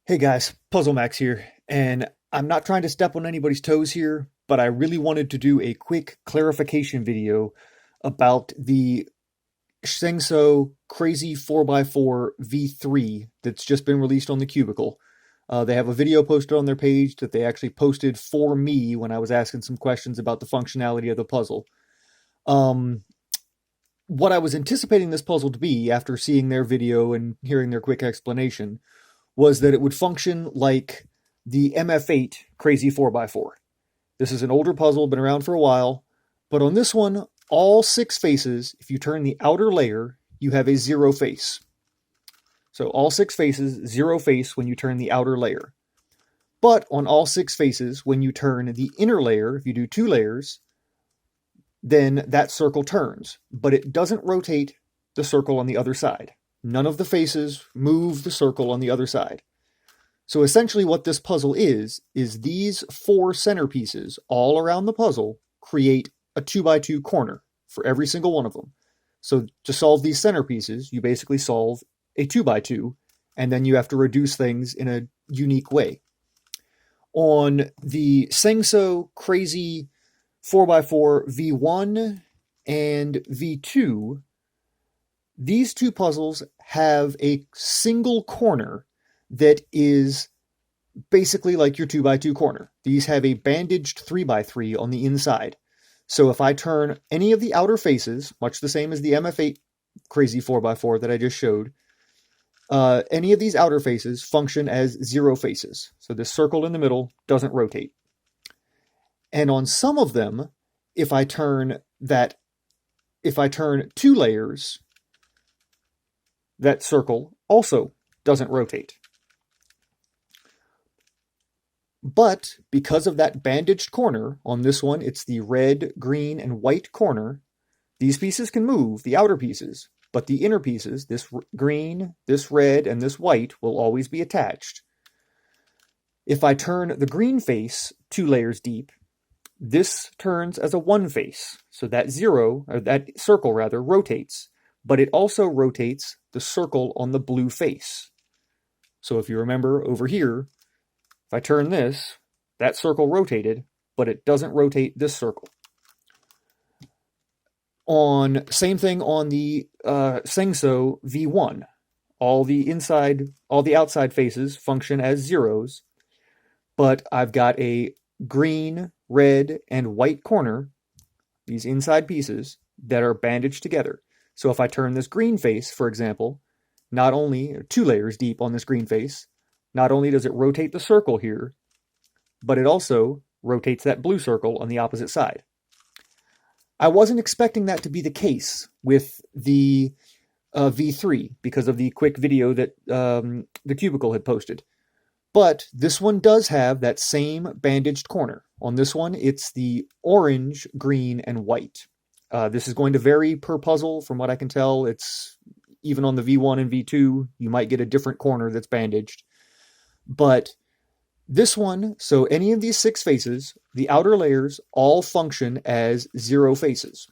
Hey guys, Puzzle Max here, and I'm not trying to step on anybody's toes here, but I really wanted to do a quick clarification video about the SengSo Crazy 4x4 V3 that's just been released on the Cubicle. They have a video posted on their page that they actually posted for me when I was asking some questions about the functionality of the puzzle. Um, what I was anticipating this puzzle to be after seeing their video and hearing their quick explanation was that it would function like the MF8 Crazy 4x4. This is an older puzzle, been around for a while, but on this one, all six faces, if you turn the outer layer, you have a zero face. So all six faces, zero face when you turn the outer layer. But on all six faces, when you turn the inner layer, if you do two layers, then that circle turns, but it doesn't rotate the circle on the other side. None of the faces move the circle on the other side. So essentially what this puzzle is these four centerpieces all around the puzzle create a 2x2 corner for every single one of them. So to solve these centerpieces, you basically solve a 2x2, and then you have to reduce things in a unique way. On the SengSo Crazy 4x4 V1 and V2, these two puzzles have a single corner that is basically like your 2x2 corner. These have a bandaged 3x3 on the inside. So if I turn any of the outer faces, much the same as the MF8 Crazy 4x4 that I just showed, any of these outer faces function as zero faces. So this circle in the middle doesn't rotate. And on some of them, if I turn two layers, that circle also doesn't rotate. But because of that bandaged corner, on this one it's the red, green, and white corner, these pieces can move, the outer pieces, but the inner pieces, this green, this red, and this white, will always be attached. If I turn the green face two layers deep, this turns as a one face, so that circle rotates, but it also rotates the circle on the blue face. So if you remember over here, if I turn this, that circle rotated, but it doesn't rotate this circle. Same thing on the SengSo V1. All the outside faces function as zeros, but I've got a green, red, and white corner, these inside pieces, that are bandaged together. So if I turn this green face, for example, not only two layers deep on this green face, not only does it rotate the circle here, but it also rotates that blue circle on the opposite side. I wasn't expecting that to be the case with the V3 because of the quick video that the Cubicle had posted. But this one does have that same bandaged corner. On this one, it's the orange, green, and white. This is going to vary per puzzle. From what I can tell, it's even on the V1 and V2, you might get a different corner that's bandaged. But this one, so any of these six faces, the outer layers all function as zero faces.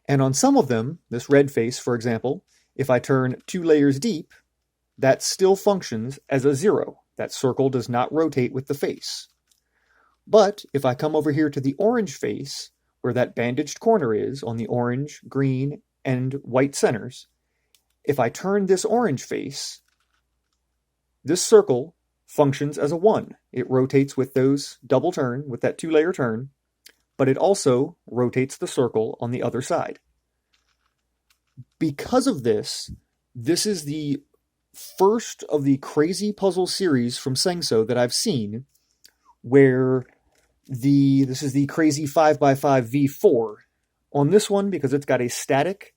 And on some of them, this red face, for example, if I turn two layers deep, that still functions as a zero. That circle does not rotate with the face. But if I come over here to the orange face, where that bandaged corner is on the orange, green, and white centers, if I turn this orange face, this circle functions as a 1. It rotates with those double turn, with that two-layer turn, but it also rotates the circle on the other side. Because of this, this is the first of the crazy puzzle series from SengSo that I've seen where this is the crazy 5x5 V4. On this one, because it's got a static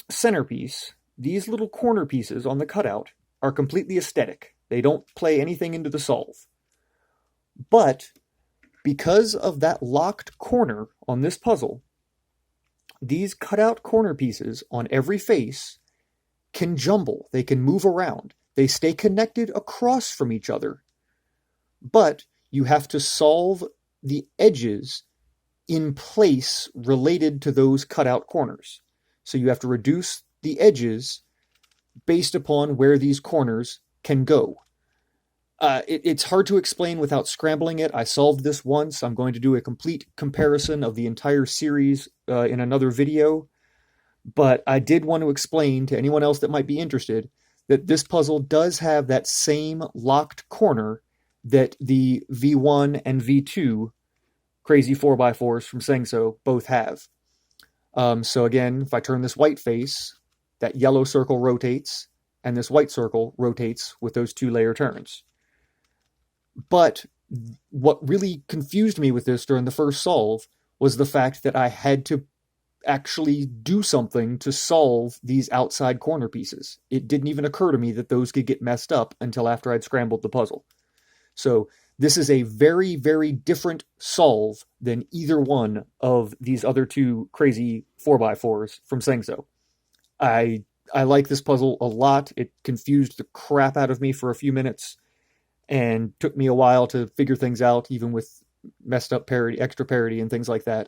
centerpiece, these little corner pieces on the cutout are completely aesthetic. They don't play anything into the solve. But because of that locked corner on this puzzle, these cutout corner pieces on every face can jumble. They can move around. They stay connected across from each other. But you have to solve the edges in place related to those cutout corners. So you have to reduce the edges based upon where these corners can go. It's hard to explain without scrambling it. I solved this once. I'm going to do a complete comparison of the entire series in another video. But I did want to explain to anyone else that might be interested that this puzzle does have that same locked corner that the V1 and V2 crazy 4x4s from SengSo both have. So again, if I turn this white face, that yellow circle rotates, and this white circle rotates with those 2-layer turns. But what really confused me with this during the first solve was the fact that I had to actually do something to solve these outside corner pieces. It didn't even occur to me that those could get messed up until after I'd scrambled the puzzle. So this is a very, very different solve than either one of these other 2 crazy 4x4s from SengSo. I like this puzzle a lot. It confused the crap out of me for a few minutes and took me a while to figure things out, even with messed up parity, extra parity and things like that.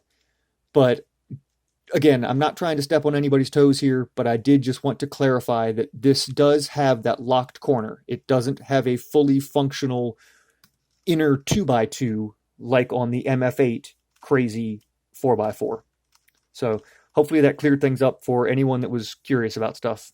But again, I'm not trying to step on anybody's toes here, but I did just want to clarify that this does have that locked corner. It doesn't have a fully functional inner 2x2 like on the MF8 crazy 4x4. So hopefully that cleared things up for anyone that was curious about stuff.